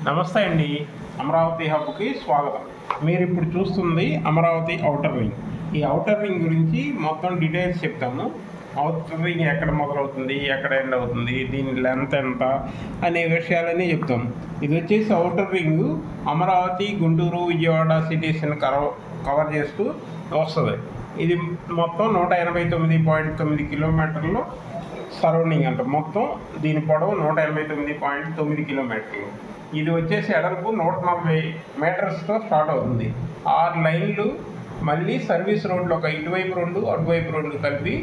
నమస్తే అండి. అమరావతి హబ్కి స్వాగతం. మీరు ఇప్పుడు చూస్తుంది అమరావతి ఔటర్ రింగ్. ఈ ఔటర్ రింగ్ గురించి మొత్తం డీటెయిల్స్ చెప్తాము. ఔటర్ రింగ్ ఎక్కడ మొదలవుతుంది, ఎక్కడ ఎండ్ అవుతుంది, దీని లెంత్ ఎంత అనే విషయాలన్నీ చెప్తాము. ఇది వచ్చేసి ఔటర్ రింగ్ అమరావతి, గుంటూరు, విజయవాడ సిటీస్ని కవర్ చేస్తూ వస్తుంది. ఇది మొత్తం 189.9 కిలోమీటర్లు సరౌండింగ్ అంట. మొత్తం దీని పొడవు 189.9 కిలోమీటర్లు. ఇది వచ్చేసి ఎడల్పు 140 మీటర్స్తో స్టార్ట్ అవుతుంది. 6 లైన్లు, మళ్ళీ సర్వీస్ రోడ్లు ఒక ఇటువైపు 2 అటువైపు 2 కలిపి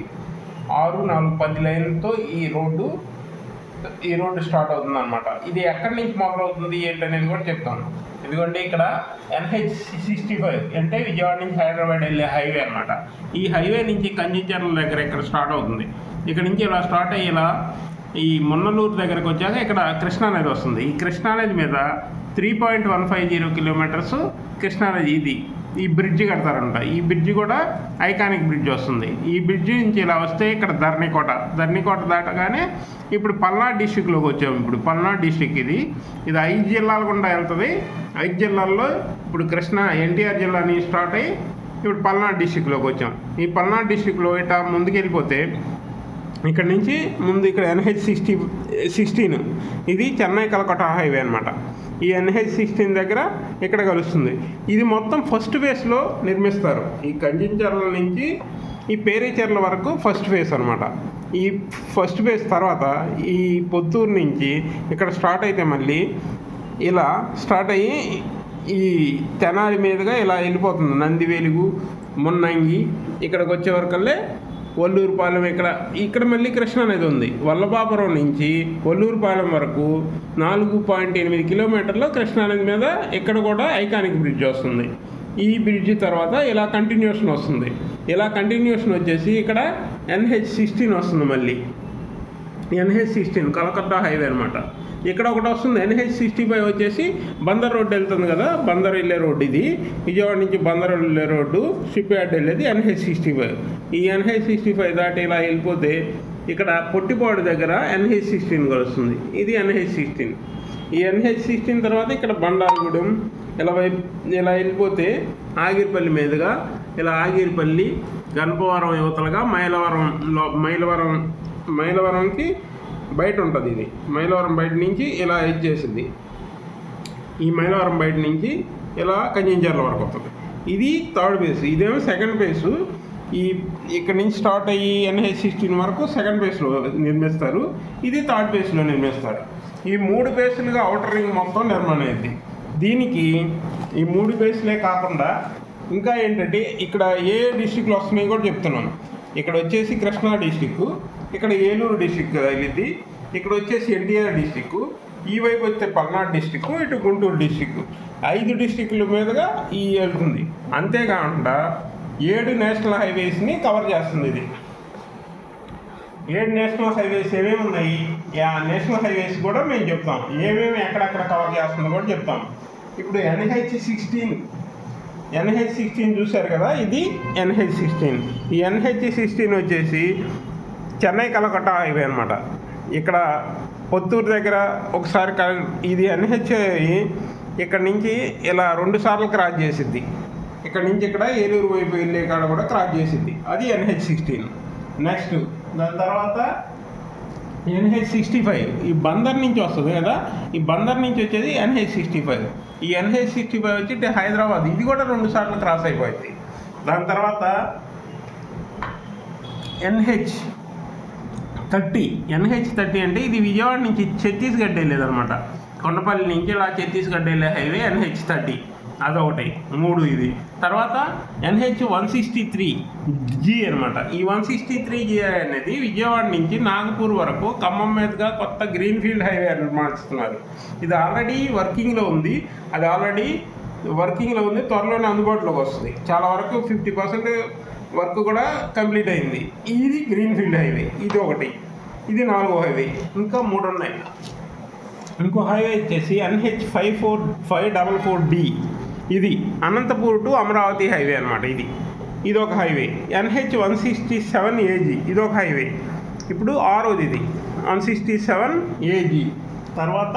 6, 4, 10 లైన్లతో ఈ రోడ్డు స్టార్ట్ అవుతుంది అనమాట. ఇది ఎక్కడి నుంచి మొదలవుతుంది ఏంటనేది కూడా చెప్తాను. ఇదిగోండి, ఇక్కడ NH65 అంటే విజయవాడ నుంచి హైదరాబాద్ వెళ్ళే హైవే అనమాట. ఈ హైవే నుంచి కంచిచర్ల దగ్గర ఇక్కడ స్టార్ట్ అవుతుంది. ఇక్కడ నుంచి ఇలా స్టార్ట్ అయ్యి ఇలా ఈ మున్నలూరు దగ్గరకు వచ్చాక ఇక్కడ కృష్ణానది వస్తుంది. ఈ కృష్ణానది మీద 3.150 కిలోమీటర్స్ కృష్ణానది ఈ బ్రిడ్జ్ కడతారంట. ఈ బ్రిడ్జ్ కూడా ఐకానిక్ బ్రిడ్జ్ వస్తుంది. ఈ బ్రిడ్జ్ నుంచి ఇలా వస్తే ఇక్కడ ధర్నికోట దాటగానే ఇప్పుడు పల్నాడు డిస్టిక్లోకి వచ్చాము. ఇప్పుడు పల్నాడు డిస్టిక్ ఇది 5 జిల్లాల గుండా వెళ్తుంది. 5 జిల్లాల్లో ఇప్పుడు ఎన్టీఆర్ జిల్లా నుంచి స్టార్ట్ అయ్యి ఇప్పుడు పల్నాడు డిస్టిక్లోకి వచ్చాం. ఈ పల్నాడు డిస్టిక్లో ఇట్లా ముందుకు వెళ్ళిపోతే ఇక్కడ నుంచి ముందు ఇక్కడ NH16 ఇది చెన్నై కలకట్టా హైవే అనమాట. ఈ NH16 దగ్గర ఇక్కడ కలుస్తుంది. ఇది మొత్తం ఫస్ట్ ఫేజ్లో నిర్మిస్తారు. ఈ కంచిచర్ల నుంచి ఈ పేరేచర్ల వరకు ఫస్ట్ ఫేజ్ అనమాట. ఈ ఫస్ట్ ఫేజ్ తర్వాత ఈ పొత్తూరు నుంచి ఇక్కడ స్టార్ట్ అయితే మళ్ళీ ఇలా స్టార్ట్ అయ్యి ఈ తెనాలి మీదుగా ఇలా వెళ్ళిపోతుంది. నందివేలుగు, మున్నంగి ఇక్కడికి వచ్చే వరకల్లే వల్లూరుపాలెం. ఇక్కడ మళ్ళీ కృష్ణ అనేది ఉంది. వల్లభాపురం నుంచి వల్లూరుపాలెం వరకు 4.8 కిలోమీటర్లు కృష్ణానది మీద ఇక్కడ కూడా ఐకానిక్ బ్రిడ్జ్ వస్తుంది. ఈ బ్రిడ్జ్ తర్వాత ఇలా కంటిన్యూషన్ వస్తుంది. ఇలా కంటిన్యూషన్ వచ్చేసి ఇక్కడ NH16 వస్తుంది. మళ్ళీ NH16 కలకత్తా హైవే అనమాట. ఇక్కడ ఒకటి వస్తుంది NH65 వచ్చేసి బందర్ రోడ్డు వెళ్తుంది కదా, బందర్ వెళ్ళే రోడ్డు ఇది. విజయవాడ నుంచి బందర్ వెళ్ళే రోడ్డు, షిప్ యార్డ్ వెళ్ళేది NH65. ఈ NH65 దాటి ఇలా వెళ్ళిపోతే ఇక్కడ పొట్టిపాడు దగ్గర NH16 కలుస్తుంది. ఇది NH16. ఈ NH16 తర్వాత ఇక్కడ బండారగూడెం ఇలా వెళ్ళిపోతే ఆగిరిపల్లి మీదుగా ఇలా ఆగిరిపల్లి, గణపవరం యువతలుగా మైలవరంకి బయట ఉంటుంది. ఇది మైలవరం బయట నుంచి ఇలా చేసింది. ఈ మైలవరం బయట నుంచి ఇలా కంచిచర్ల వరకు వస్తుంది. ఇది థర్డ్ ఫేజ్. ఇదేమో సెకండ్ ఫేజ్. ఇక్కడ నుంచి స్టార్ట్ అయ్యి NH16 వరకు సెకండ్ ఫేజ్లో నిర్మిస్తారు. ఇది థర్డ్ ఫేజ్లో నిర్మిస్తారు. ఈ 3 ఫేజ్లుగా ఔటర్ రింగ్ మొత్తం నిర్మాణం అయింది. దీనికి ఈ 3 ఫేజ్లే కాకుండా ఇంకా ఏంటంటే ఇక్కడ ఏ డిస్టిక్లు వస్తున్నాయి కూడా చెప్తున్నాను. ఇక్కడ వచ్చేసి కృష్ణా డిస్టిక్, ఇక్కడ ఏలూరు డిస్టిక్ వెళ్ళింది, ఇక్కడ వచ్చేసి ఎన్టీఆర్ డిస్టిక్, ఈ వైపు వస్తే పల్నాడు డిస్టిక్, ఇటు గుంటూరు డిస్టిక్. 5 డిస్టిక్ల మీదుగా వెళ్తుంది. అంతేకాకుండా 7 నేషనల్ హైవేస్ని కవర్ చేస్తుంది. ఇది 7 నేషనల్ హైవేస్ ఏమేమి ఉన్నాయి, ఆ నేషనల్ హైవేస్ కూడా మేము చెప్తాం. ఏమేమి ఎక్కడెక్కడ కవర్ చేస్తుందో కూడా చెప్తాం. ఇప్పుడు NH16 చూశారు కదా, ఇది NH16. ఈ NH16 వచ్చేసి చెన్నై కలకట్టా హైవే అనమాట. ఇక్కడ పొత్తూరు దగ్గర ఒకసారి ఇది NH ఇక్కడ నుంచి ఇలా 2 సార్లు క్రాస్ చేసిద్ది. ఇక్కడ నుంచి ఇక్కడ ఏలూరు వైపు వెళ్ళే కాడ కూడా క్రాస్ చేసిద్ది. అది NH16. నెక్స్ట్ దాని తర్వాత NH65 ఈ బందర్ నుంచి వస్తుంది కదా, ఈ బందర్ నుంచి వచ్చేది NH65. ఈ NH65 వచ్చి హైదరాబాద్, ఇది కూడా 2 సార్లు క్రాస్ అయిపోయింది. దాని తర్వాత NH30 అంటే ఇది విజయవాడ నుంచి ఛత్తీస్గఢ్ వెళ్ళేదనమాట. కొండపల్లి నుంచి ఇలా ఛత్తీస్గఢ్ వెళ్ళే హైవే NH30, అదొకటి 3 ఇది. తర్వాత NH163G అనమాట. ఈ 163G అనేది విజయవాడ నుంచి నాగపూర్ వరకు ఖమ్మం మీదుగా కొత్త గ్రీన్ఫీల్డ్ హైవే నిర్మిస్తున్నారు. ఇది ఆల్రెడీ వర్కింగ్లో ఉంది. త్వరలోనే అందుబాటులోకి వస్తుంది. చాలా వరకు 50% వర్క్ కూడా కంప్లీట్ అయింది. ఇది గ్రీన్ఫీల్డ్ హైవే, ఇది ఒకటి. ఇది 4వ హైవే. ఇంకా 3 ఉన్నాయి. ఇంకో హైవే వచ్చేసి NH544D. ఇది అనంతపూర్ టు అమరావతి హైవే అనమాట. ఇది ఒక హైవే. NH167AG ఇది ఒక హైవే. ఇప్పుడు 6వది ఇది 167AG. తర్వాత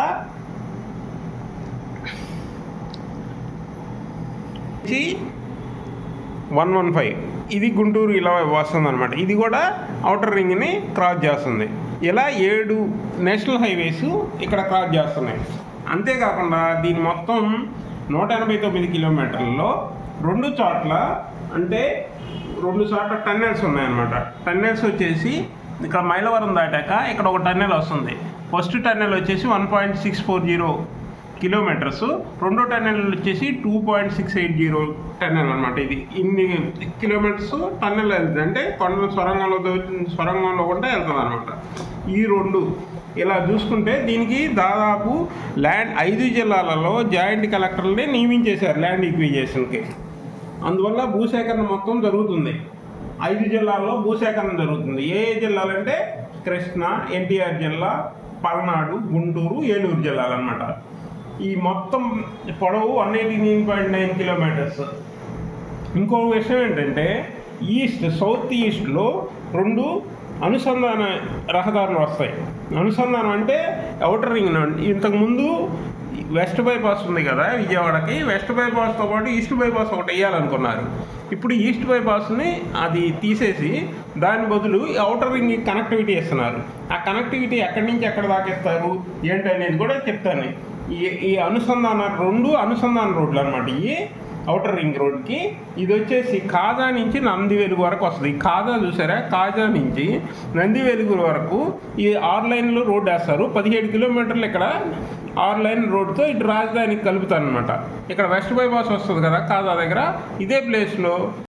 115 ఇది గుంటూరు ఇలా వస్తుంది అనమాట. ఇది కూడా అవుటర్ రింగ్ని క్రాస్ చేస్తుంది. ఇలా 7 నేషనల్ హైవేస్ ఇక్కడ క్రాస్ చేస్తున్నాయి. అంతేకాకుండా దీని మొత్తం 189 కిలోమీటర్లలో 2 చోట్ల టన్నెల్స్ ఉన్నాయన్నమాట. టన్నెల్స్ వచ్చేసి ఇక్కడ మైలవరం దాటాక ఇక్కడ ఒక టన్నెల్ వస్తుంది. ఫస్ట్ టన్నెల్ వచ్చేసి 1.640 కిలోమీటర్స్, రెండో టన్నెల్ వచ్చేసి 2.680 టన్నెల్ అనమాట. ఇది ఇన్ని కిలోమీటర్స్ టన్నెల్ వెళ్తుంది, అంటే కొండ సొరంగంలో కూడా వెళ్తుంది అనమాట. ఈ రెండు ఇలా చూసుకుంటే దీనికి దాదాపు 5 జిల్లాలలో జాయింట్ కలెక్టర్ని నియమించేశారు ల్యాండ్ ఈక్విజేషన్కి. అందువల్ల భూసేకరణ మొత్తం జరుగుతుంది. 5 జిల్లాల్లో భూసేకరణ జరుగుతుంది. ఏ జిల్లాలంటే కృష్ణా, ఎన్టీఆర్ జిల్లా, పల్నాడు, గుంటూరు, ఏలూరు జిల్లాలు అనమాట. ఈ మొత్తం పొడవు 189.9 కిలోమీటర్స్. ఇంకో విషయం ఏంటంటే సౌత్ ఈస్ట్లో 2 అనుసంధాన రహదారులు వస్తాయి. అనుసంధానం అంటే అవుటర్ రింగ్. ఇంతకుముందు వెస్ట్ బైపాస్ ఉంది కదా విజయవాడకి, వెస్ట్ బైపాస్తో పాటు ఈస్ట్ బైపాస్ ఒకటి వేయాలనుకున్నారు. ఇప్పుడు ఈస్ట్ బైపాస్ని అది తీసేసి దాని బదులు అవుటర్ రింగ్ కనెక్టివిటీ ఇస్తున్నారు. ఆ కనెక్టివిటీ ఎక్కడి నుంచి ఎక్కడ దాకా ఇస్తారు ఏంటి అనేది కూడా చెప్తాను. ఈ అనుసంధాన రోడ్లు అనమాట. ఈ అవుటర్ రింగ్ రోడ్కి ఇది వచ్చేసి కాజా నుంచి నందివెలుగు వరకు వస్తుంది. కాజా చూసారా, కాజా నుంచి నందివెలుగు వరకు ఈ 6 లైన్లు రోడ్డు వేస్తారు. 17 కిలోమీటర్లు ఇక్కడ 6 లైన్ రోడ్డుతో ఇటు రాజధానికి కలుపుతారనమాట. ఇక్కడ వెస్ట్ బైపాస్ వస్తుంది కదా కాజా దగ్గర, ఇదే ప్లేస్లో